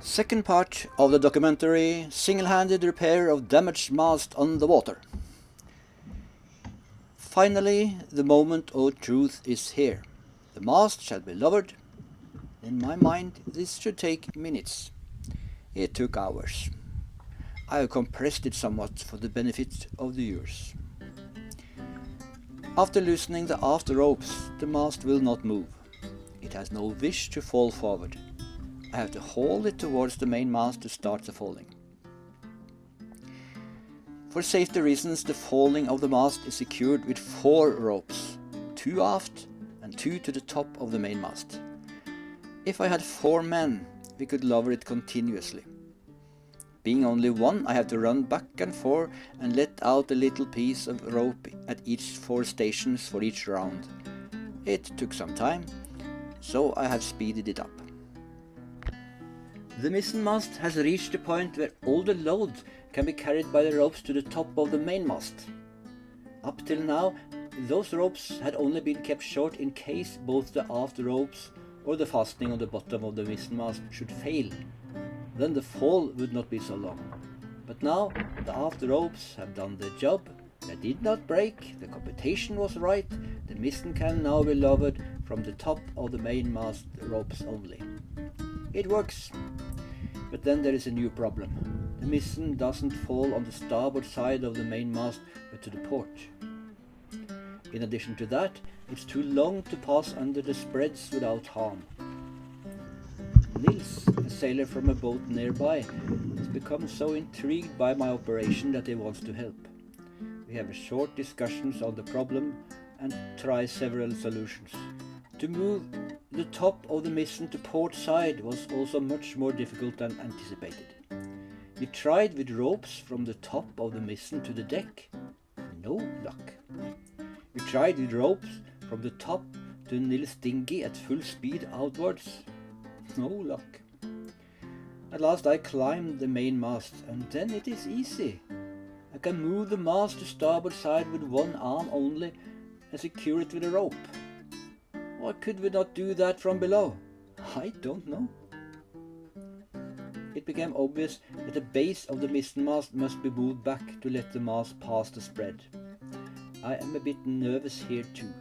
Second part of the documentary, Single-handed repair of damaged mast on the water. Finally, the moment of truth is here. The mast shall be lowered. In my mind, this should take minutes. It took hours. I have compressed it somewhat for the benefit of the viewers. After loosening the aft ropes, the mast will not move. It has no wish to fall forward. I have to haul it towards the main mast to start the falling. For safety reasons, the falling of the mast is secured with 4 ropes, 2 aft and 2 to the top of the main mast. If I had 4 men, we could lower it continuously. Being only one, I have to run back and forth and let out a little piece of rope at each 4 stations for each round. It took some time, so I have speeded it up. The mizzen mast has reached a point where all the load can be carried by the ropes to the top of the main mast. Up till now, those ropes had only been kept short in case both the aft ropes or the fastening on the bottom of the mizzen mast should fail. Then the fall would not be so long. But now the aft ropes have done their job. They did not break, the computation was right, the mizzen can now be lowered from the top of the main mast ropes only. It works. But then there is a new problem. The mizzen doesn't fall on the starboard side of the main mast but to the port. In addition to that, it's too long to pass under the spreads without harm. Nils, a sailor from a boat nearby, has become so intrigued by my operation that he wants to help. We have short discussions on the problem and try several solutions. To move the top of the mizzen to port side was also much more difficult than anticipated. We tried with ropes from the top of the mizzen to the deck. No luck. We tried with ropes from the top to Nils' dinghy at full speed outwards. No luck. At last I climbed the main mast, and then it is easy. I can move the mast to starboard side with one arm only and secure it with a rope. Why could we not do that from below? I don't know. It became obvious that the base of the mizzen mast must be moved back to let the mast pass the spread. I am a bit nervous here too.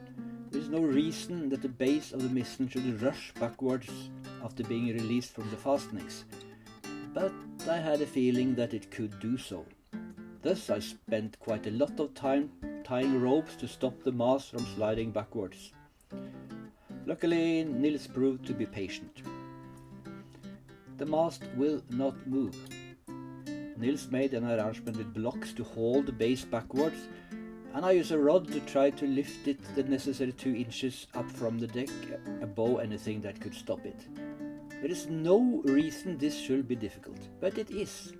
There is no reason that the base of the mizzen should rush backwards after being released from the fastenings, but I had a feeling that it could do so. Thus I spent quite a lot of time tying ropes to stop the mast from sliding backwards. Luckily, Nils proved to be patient. The mast will not move. Nils made an arrangement with blocks to haul the base backwards, and I use a rod to try to lift it the necessary 2 inches up from the deck above anything that could stop it. There is no reason this should be difficult, but it is.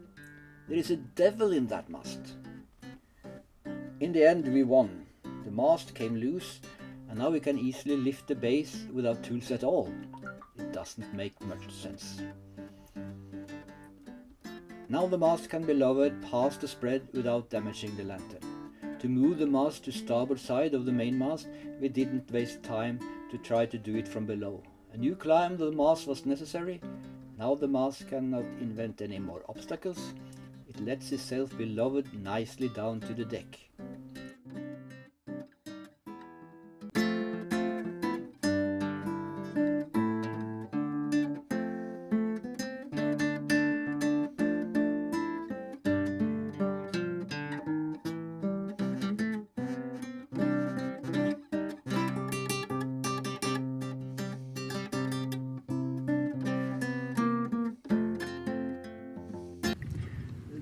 There is a devil in that mast. In the end we won. The mast came loose, and now we can easily lift the base without tools at all. It doesn't make much sense. Now the mast can be lowered past the spread without damaging the lantern. To move the mast to starboard side of the main mast, we didn't waste time to try to do it from below. A new climb of the mast was necessary. Now the mast cannot invent any more obstacles. It lets itself be lowered nicely down to the deck.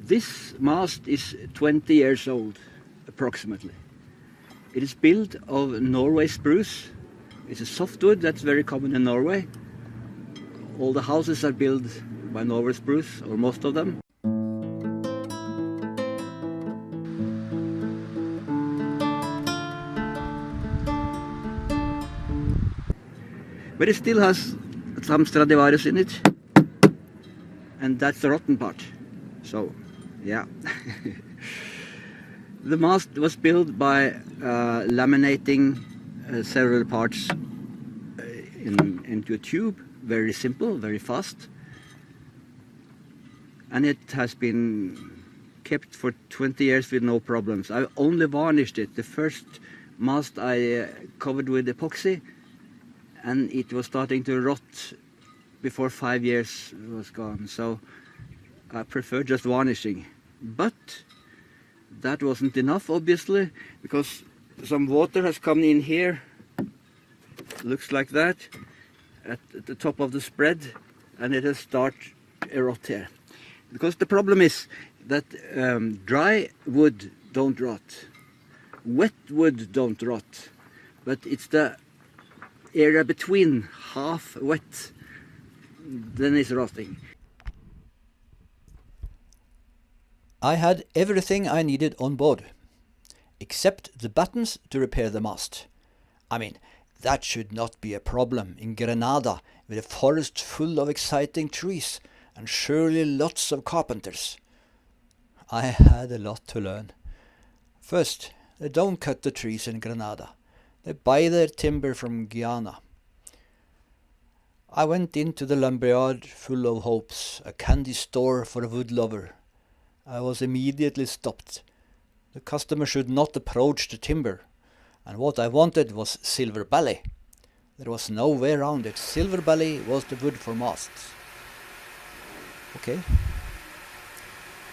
This mast is 20 years old, approximately. It is built of Norway spruce. It's a softwood that's very common in Norway. All the houses are built by Norway spruce, or most of them. But it still has some Stradivarius in it, and that's the rotten part. So, yeah. The mast was built by laminating several parts into a tube. Very simple, very fast. and it has been kept for 20 years with no problems. I only varnished it. The first mast I covered with epoxy, and it was starting to rot before 5 years was gone. So I prefer just varnishing. But that wasn't enough, obviously, because some water has come in here. Looks like that at the top of the spread, and it has started to rot here. Because the problem is that dry wood don't rot, wet wood don't rot, but it's the area between half wet, then it's rotting. I had everything I needed on board, except the buttons to repair the mast. I mean, that should not be a problem in Granada with a forest full of exciting trees and surely lots of carpenters. I had a lot to learn. First, they don't cut the trees in Granada. They buy their timber from Guyana. I went into the lumberyard full of hopes, a candy store for a wood lover. I was immediately stopped. The customer should not approach the timber, and what I wanted was silver belly. There was no way around it. Silver belly was the wood for masts. Okay.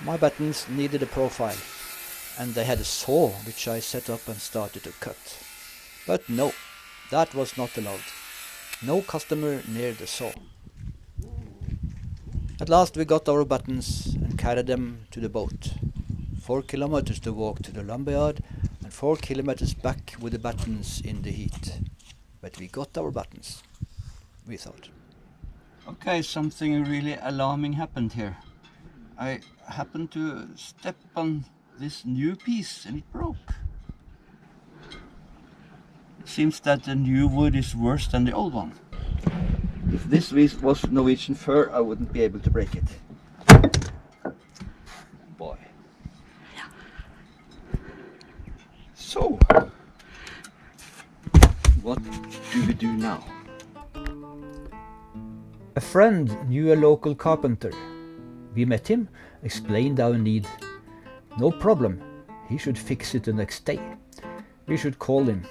My buttons needed a profile, and they had a saw which I set up and started to cut. But no, that was not allowed. No customer near the saw. At last we got our buttons and carried them to the boat. 4 kilometers to walk to the lumberyard and 4 kilometers back with the buttons in the heat. But we got our buttons, we thought. Okay, something really alarming happened here. I happened to step on this new piece and it broke. It seems that the new wood is worse than the old one. If this was Norwegian fir, I wouldn't be able to break it. Boy. So, what do we do now? A friend knew a local carpenter. We met him, explained our need. No problem, he should fix it the next day. We should call him.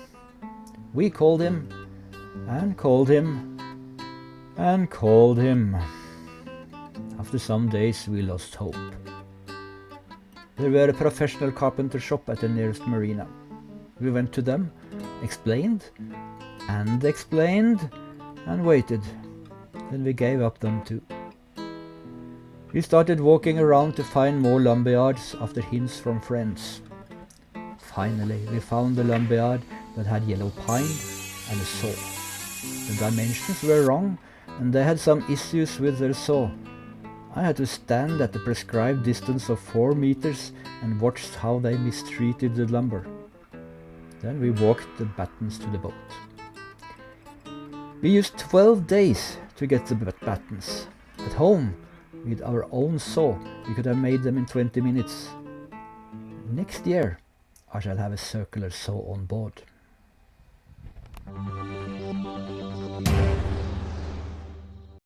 We called him, and called him, and called him. After some days we lost hope. There were a professional carpenter shop at the nearest marina. We went to them, explained, and waited. Then we gave up them too. We started walking around to find more lumberyards after hints from friends. Finally, we found a lumberyard that had yellow pine and a saw. The dimensions were wrong, and they had some issues with their saw. I had to stand at the prescribed distance of 4 meters and watched how they mistreated the lumber. Then we walked the buttons to the boat. We used 12 days to get the buttons. At home, with our own saw, we could have made them in 20 minutes. Next year, I shall have a circular saw on board.